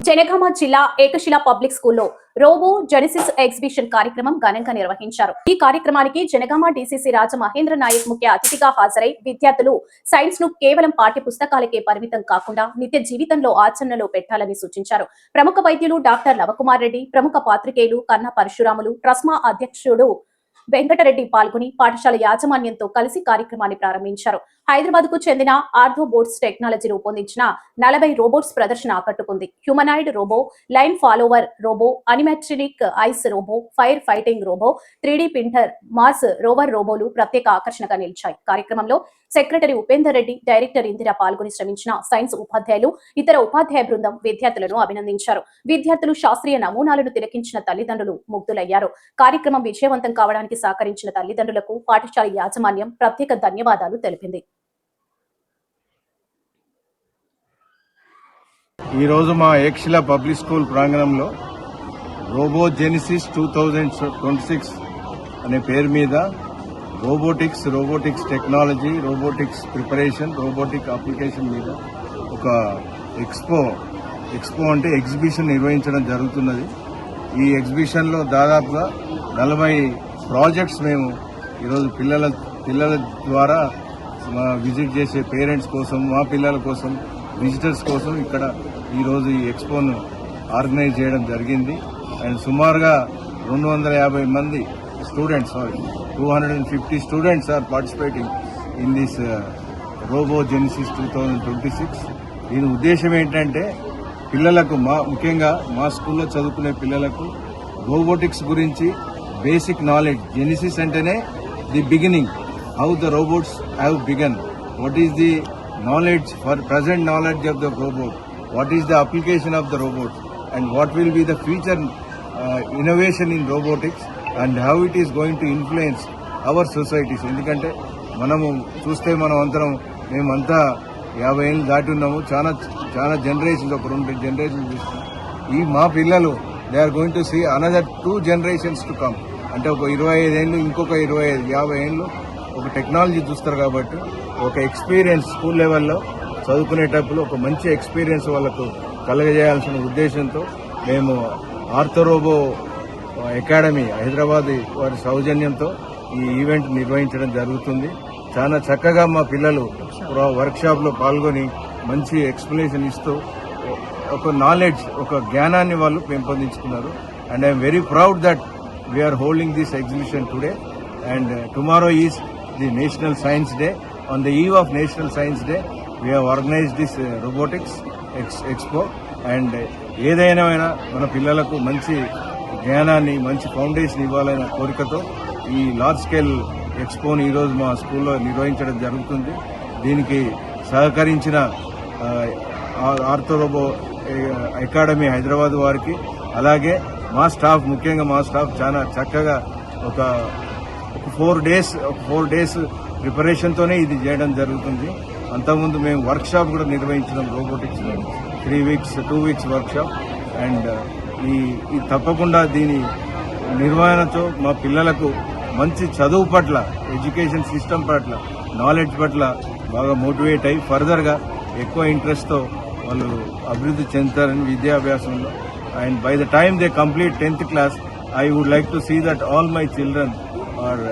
జనగామ జిల్లా ఏకశిలా పబ్లిక్ స్కూల్లో robo genesis exhibition కార్యక్రమం ఘనంగా నిర్వహించారు. ఈ కార్యక్రమానికి జనగామ డీసీసీ రాజ మహేంద్ర నాయక్ ముఖ్య అతిథిగా హాజరై విద్యార్థులు సైన్స్ ను కేవలం పాఠ్య పుస్తకాలకే పరిమితం కాకుండా నిత్య జీవితంలో ఆచరణలో పెట్టాలని సూచించారు. ప్రముఖ వైద్యులు డాక్టర్ నవకుమార్ రెడ్డి, ప్రముఖ పాత్రికేయులు కన్నా పరశురాములు, ట్రస్మా అధ్యక్షుడు వెంకటరెడ్డి పాల్గొని పాఠశాల యాజమాన్యంతో కలిసి కార్యక్రమాన్ని ప్రారంభించారు. హైదరాబాద్ కు చెందిన ఆర్థో బోట్స్ టెక్నాలజీ రూపొందించిన 40 రోబోట్స్ ప్రదర్శన ఆకట్టుకుంది. Humanoid robo, line follower robo, animatronic eyes robo, fire fighting robo, 3D printer, Mars rover రోబోలు ప్రత్యేక ఆకర్షణగా నిలిచాయి. కార్యక్రమంలో సెక్రటరీ ఉపేందర్ రెడ్డి, డైరెక్టర్ ఇందిరా పాల్గొని శ్రమించిన సైన్స్ ఉపాధ్యాయులు, ఇతర ఉపాధ్యాయ బృందం విద్యార్థులను అభినందించారు. విద్యార్థులు శాస్త్రీయ నమూనాలను తిలకించిన తల్లిదండ్రులు ముగ్ధులయ్యారు. కార్యక్రమం విజయవంతం కావడానికి సహకరించిన తల్లిదండ్రులకు పాఠశాల యాజమాన్యం ప్రత్యేక ధన్యవాదాలు తెలిపింది. ఈరోజు మా ఏకశిలా పబ్లిక్ స్కూల్ ప్రాంగణంలో రోబో జెనిసిస్ 2026 అనే పేరు మీద robotics technology, robotics preparation, robotic application మీద ఒక ఎక్స్పో అంటే ఎగ్జిబిషన్ నిర్వహించడం జరుగుతున్నది. ఈ ఎగ్జిబిషన్లో దాదాపుగా 40 ప్రాజెక్ట్స్ మేము ఈరోజు పిల్లల ద్వారా విజిట్ చేసే పేరెంట్స్ కోసం, మా పిల్లల కోసం, విజిటర్స్ కోసం ఇక్కడ ఈరోజు ఈ ఎక్స్పోను ఆర్గనైజ్ చేయడం జరిగింది. అండ్ సుమారుగా 250 మంది students, 250 students are participating in this Robo Genesis 2026. దీని ఉద్దేశం ఏంటంటే పిల్లలకు, ముఖ్యంగా మా స్కూల్లో చదువుకునే పిల్లలకు రోబోటిక్స్ గురించి బేసిక్ నాలెడ్జ్. జెనిసిస్ అంటేనే the beginning, how the robots have began, what is the knowledge for present knowledge of the robot, what is the application of the robot, and what will be the future innovation in robotics and how it is going to influence our societies. ఎందుకంటే మనము చూస్తే మేమంతా 50 ఏళ్ళు దాటి ఉన్నాము. చాలా generations, ఒక 2 generations చూస్తాం. ఈ మా పిల్లలు they are going to see another 2 generations to come. అంటే ఒక 25 ఏళ్ళు, ఇంకొక 50 ఏళ్ళు ఒక టెక్నాలజీ చూస్తారు. కాబట్టి ఒక ఎక్స్పీరియన్స్ స్కూల్ లెవెల్లో చదువుకునేటప్పుడు ఒక మంచి ఎక్స్పీరియన్స్ వాళ్ళకు కలగజేయాల్సిన ఉద్దేశంతో మేము ఆర్థోరోబో అకాడమీ హైదరాబాద్ వారి సౌజన్యంతో ఈ ఈవెంట్ నిర్వహించడం జరుగుతుంది. చాలా చక్కగా మా పిల్లలు వర్క్షాప్లో పాల్గొని మంచి ఎక్స్ప్లెనేషన్ ఇస్తూ ఒక నాలెడ్జ్, ఒక జ్ఞానాన్ని వాళ్ళు పెంపొందించుకున్నారు. And I'm very proud that we're holding this exhibition today. And tomorrow is the National Science Day. On the eve of National Science Day, we have organized this robotics expo. And ఏదైనా మన పిల్లలకు మంచి జ్ఞానాన్ని, మంచి foundation ఇవ్వాలనే కోరికతో ఈ large scale ఎక్స్పోని ఈరోజు మా స్కూల్లో నిర్వహించడం జరుగుతుంది. దీనికి సహకరించిన ఆర్థోరోబో అకాడమీ హైదరాబాద్ వారికి, అలాగే మా స్టాఫ్, ముఖ్యంగా మా స్టాఫ్ చాలా చక్కగా ఒక 4 డేస్ ప్రిపరేషన్తోనే ఇది చేయడం జరుగుతుంది. అంతకుముందు మేము వర్క్షాప్ కూడా నిర్వహించడం రోబోటిక్స్ 2 weeks వర్క్షాప్. అండ్ ఈ తప్పకుండా దీని నిర్వహణతో మా పిల్లలకు మంచి చదువు పట్ల, ఎడ్యుకేషన్ సిస్టమ్ పట్ల, నాలెడ్జ్ పట్ల బాగా మోటివేట్ అయ్యి ఫర్దర్గా ఎక్కువ ఇంట్రెస్ట్తో వాళ్ళు అభివృద్ధి చెందుతారని విద్యాభ్యాసంలో. And by the time they complete 10th class, I would like to see that all my children are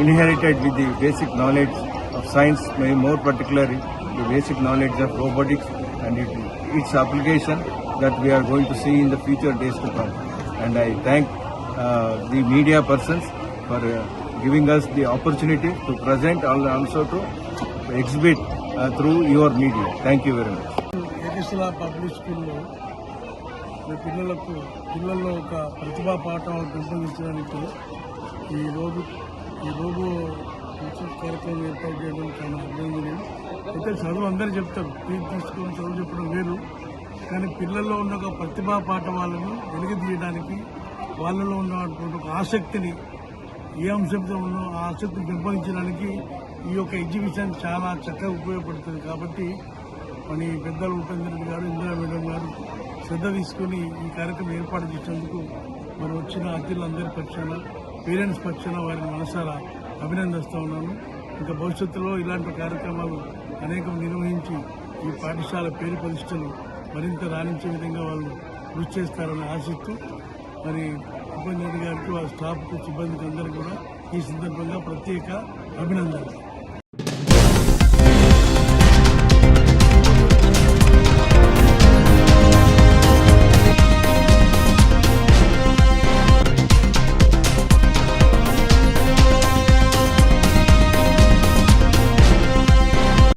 inherited with the basic knowledge of science, more particularly the basic knowledge of robotics and its application that we are going to see in the future days to come. And I thank the media persons for giving us the opportunity to present, also to exhibit through your media. Thank you very much. Ekashila public స్కూల్లో పిల్లల్లో ఒక ప్రతిభా పాఠాలను పెంపొందించడానికి ఈ robo కార్యక్రమం ఏర్పాటు చేయడం చాలా అభినందనీయం. అయితే చదువు అందరూ చెప్తారు, ఫీజు తీసుకొని చదువు చెప్పడం వేరు. కానీ పిల్లల్లో ఉన్న ఒక ప్రతిభా పాఠవాలను వెలికితీయడానికి, వాళ్ళలో ఉన్నటువంటి ఒక ఆసక్తిని, ఏ అంశంతో ఉన్నో ఆ ఆసక్తిని పెంపొందించడానికి ఈ యొక్క ఎగ్జిబిషన్ చాలా చక్కగా ఉపయోగపడుతుంది. కాబట్టి మన పెద్దలు ఉపేంద్ర రెడ్డి గారు, ఇందిరా మేడం గారు శ్రద్ధ తీసుకుని ఈ కార్యక్రమం ఏర్పాటు చేసేందుకు మరి వచ్చిన అతిథులందరి పక్షాన, పేరెంట్స్ పక్షాన వారిని మనసారా అభినందిస్తూ ఉన్నాను. ఇంకా భవిష్యత్తులో ఇలాంటి కార్యక్రమాలు అనేకం నిర్వహించి ఈ పాఠశాల పేరు ప్రతిష్టలు మరింత రాణించే విధంగా వాళ్ళు కృషి చేస్తారని ఆశిస్తూ మరి ఉపేంద్ర రెడ్డి గారికి వాళ్ళ స్టాఫ్కు సిబ్బందికి అందరికీ కూడా ఈ సందర్భంగా ప్రత్యేక అభినందనలు.